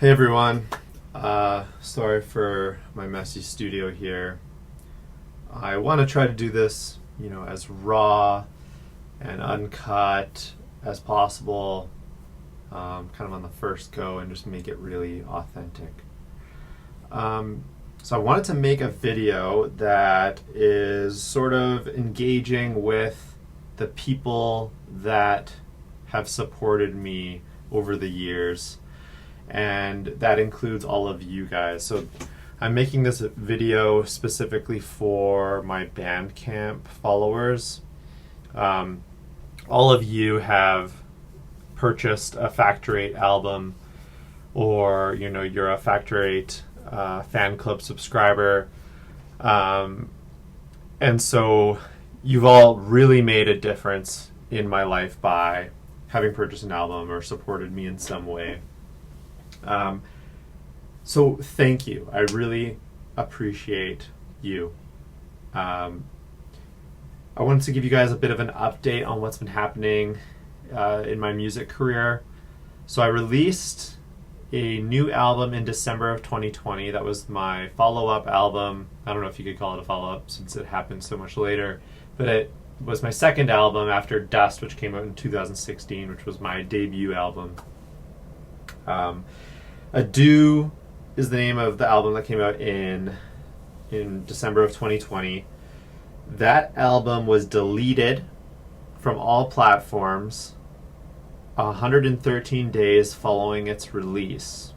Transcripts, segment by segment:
Hey everyone, sorry for my messy studio here. I want to try to do this, as raw and uncut as possible, kind of on the first go and just make it really authentic. So I wanted to make a video that is sort of engaging with the people that have supported me over the years, and that includes all of you guys. So I'm making this video specifically for my Bandcamp followers. All of you have purchased a Factor 8 album, or you're a Factor 8 fan club subscriber, and so you've all really made a difference in my life by having purchased an album or supported me in some way. So thank you. I really appreciate you. I wanted to give you guys a bit of an update on what's been happening in my music career. So I released a new album in December of 2020. That was my follow-up album. I don't know if you could call it a follow-up since it happened so much later, but it was my second album after Dust, which came out in 2016, which was my debut album. Adieu is the name of the album that came out in December of 2020. That album was deleted from all platforms 113 days following its release.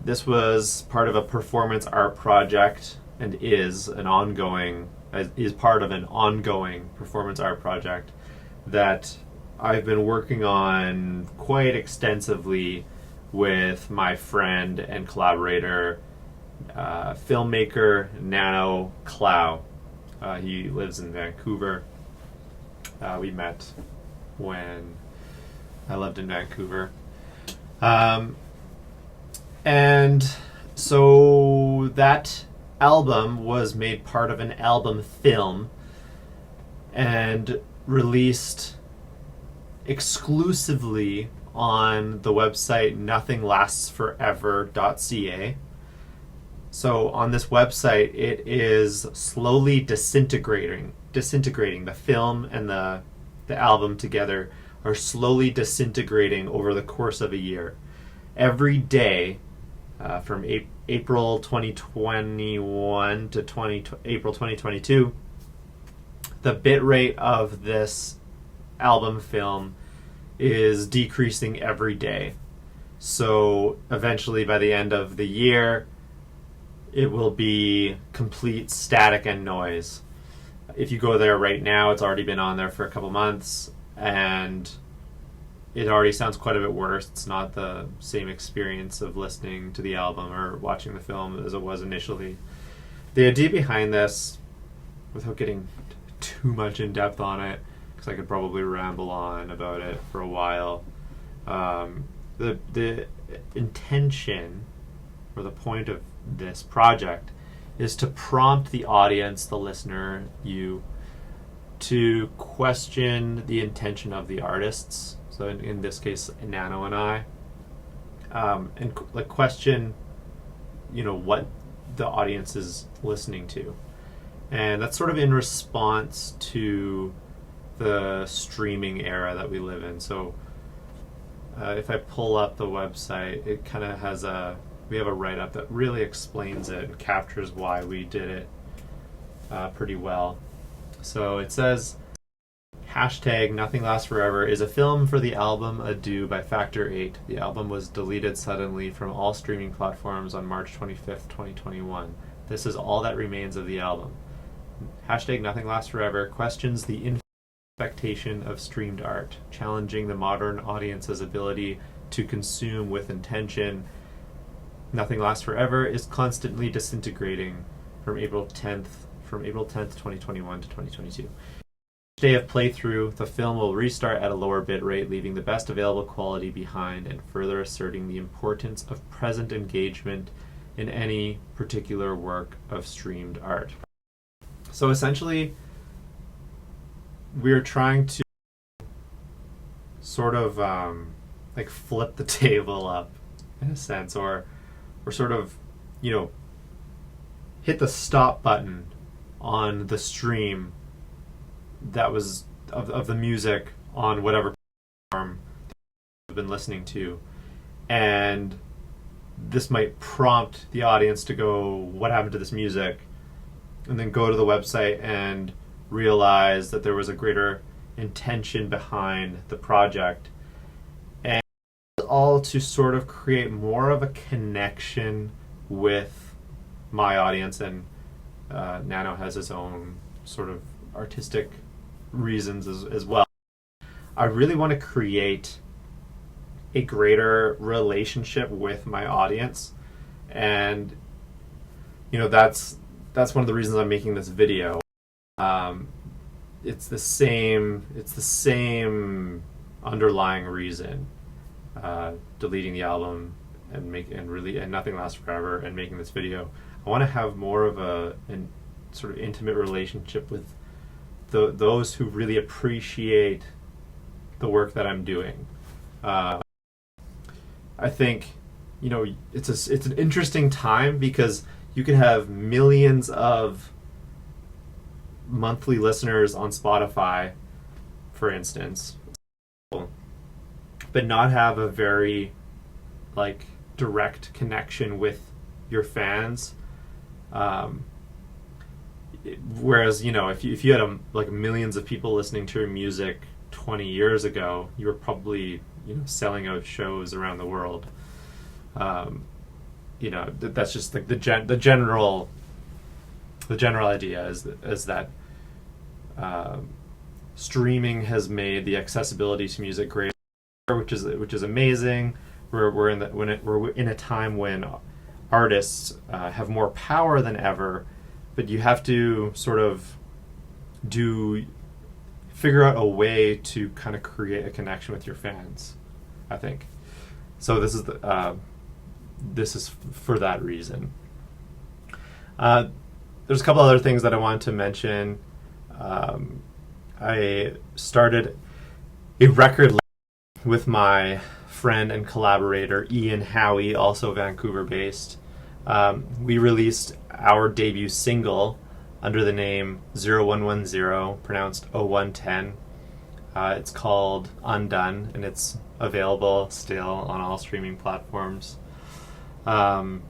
This was part of a performance art project and is part of an ongoing performance art project that I've been working on quite extensively with my friend and collaborator, filmmaker Nano Clow. He lives in Vancouver. We met when I lived in Vancouver. And so that album was made part of an album film and released exclusively on the website nothinglastsforever.ca. So on this website, it is slowly disintegrating. The film and the album together are slowly disintegrating over the course of a year. Every day, from April 2021 to April 2022, the bit rate of this album film is decreasing every day. So eventually, by the end of the year, it will be complete static and noise. If you go there right now, it's already been on there for a couple months, and it already sounds quite a bit worse. It's not the same experience of listening to the album or watching the film as it was initially. The idea behind this, without getting too much in depth on it, because I could probably ramble on about it for a while, the intention or the point of this project is to prompt the audience, the listener, you, to question the intention of the artists. So in this case, Nano and I, and question, what the audience is listening to, and that's sort of in response to the streaming era that we live in. So if I pull up the website, it kind of has we have a write-up that really explains it and captures why we did it pretty well. So it says, #Nothing Lasts Forever is a film for the album Adieu by Factor 8. The album was deleted suddenly from all streaming platforms on March 25th, 2021. This is all that remains of the album. #Nothing Lasts Forever questions the expectation of streamed art, challenging the modern audience's ability to consume with intention. Nothing Lasts Forever is constantly disintegrating from April 10th, 2021 to 2022. Each day of playthrough, the film will restart at a lower bit rate, leaving the best available quality behind and further asserting the importance of present engagement in any particular work of streamed art. So essentially, we're trying to sort of flip the table up in a sense, or sort of, you know, hit the stop button on the stream that was of the music on whatever platform you've been listening to, and this might prompt the audience to go, what happened to this music? And then go to the website and realize that there was a greater intention behind the project. And all to sort of create more of a connection with my audience. And Nano has his own sort of artistic reasons as well. I really want to create a greater relationship with my audience, and you know, that's one of the reasons I'm making this video. It's the same underlying reason, deleting the album and Nothing Lasts Forever and making this video. I want to have more of a sort of intimate relationship with those who really appreciate the work that I'm doing. I think, you know, it's an interesting time because you can have millions of monthly listeners on Spotify, for instance, but not have a very like direct connection with your fans. Whereas, you know, if you had like millions of people listening to your music 20 years ago, you were probably, you know, selling out shows around the world. You know, that's just like the general idea is that streaming has made the accessibility to music greater, which is amazing. We're in a time when artists have more power than ever, but you have to sort of figure out a way to kind of create a connection with your fans, I think. So this is for that reason. There's a couple other things that I wanted to mention. I started a record label with my friend and collaborator Ian Howie, also Vancouver-based. We released our debut single under the name 0110, pronounced 0110. It's called Undone, and it's available still on all streaming platforms. So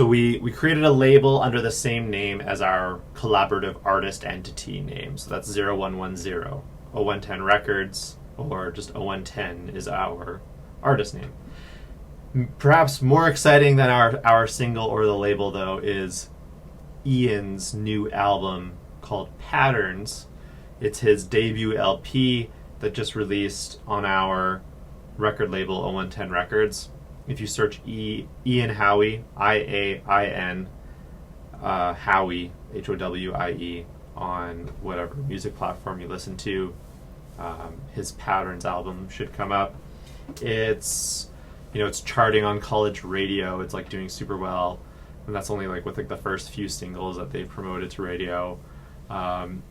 we created a label under the same name as our collaborative artist entity name. So that's 0110. 0110 Records, or just 0110 is our artist name. Perhaps more exciting than our single or the label, though, is Ian's new album called Patterns. It's his debut LP that just released on our record label 0110 Records. If you search Ian Howie, IAIN, Howie, HOWIE, on whatever music platform you listen to, his Patterns album should come up. It's, you know, it's charting on college radio. It's like doing super well, and that's only like with like the first few singles that they promoted to radio.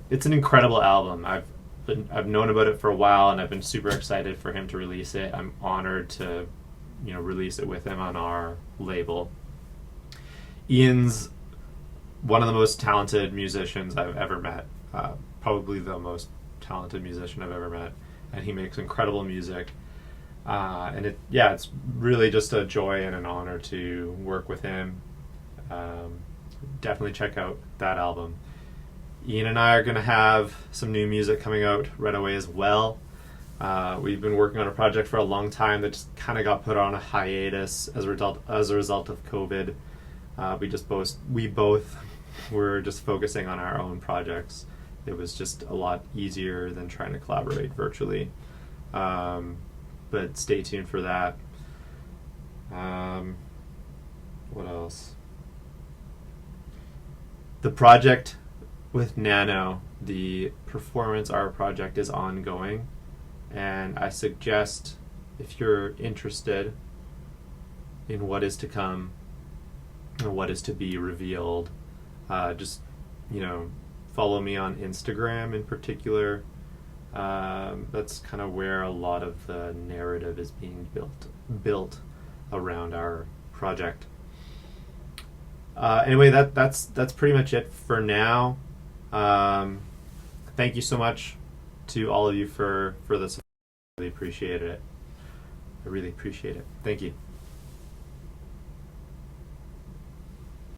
It's an incredible album. I've known about it for a while, and I've been super excited for him to release it. I'm honored to, you know, release it with him on our label. Ian's one of the most talented musicians I've ever met. Probably the most talented musician I've ever met, and he makes incredible music. And it's really just a joy and an honor to work with him. Definitely check out that album. Ian and I are going to have some new music coming out right away as well. We've been working on a project for a long time that just kind of got put on a hiatus as a result of COVID. We both were just focusing on our own projects. It was just a lot easier than trying to collaborate virtually. But stay tuned for that. What else? The project with Nano, the performance art project, is ongoing, and I suggest, if you're interested in what is to come and what is to be revealed, just, you know, follow me on Instagram in particular. That's kind of where a lot of the narrative is being built. around our project. Anyway, that's pretty much it for now. Thank you so much to all of you for this. I really appreciate it. I really appreciate it. Thank you.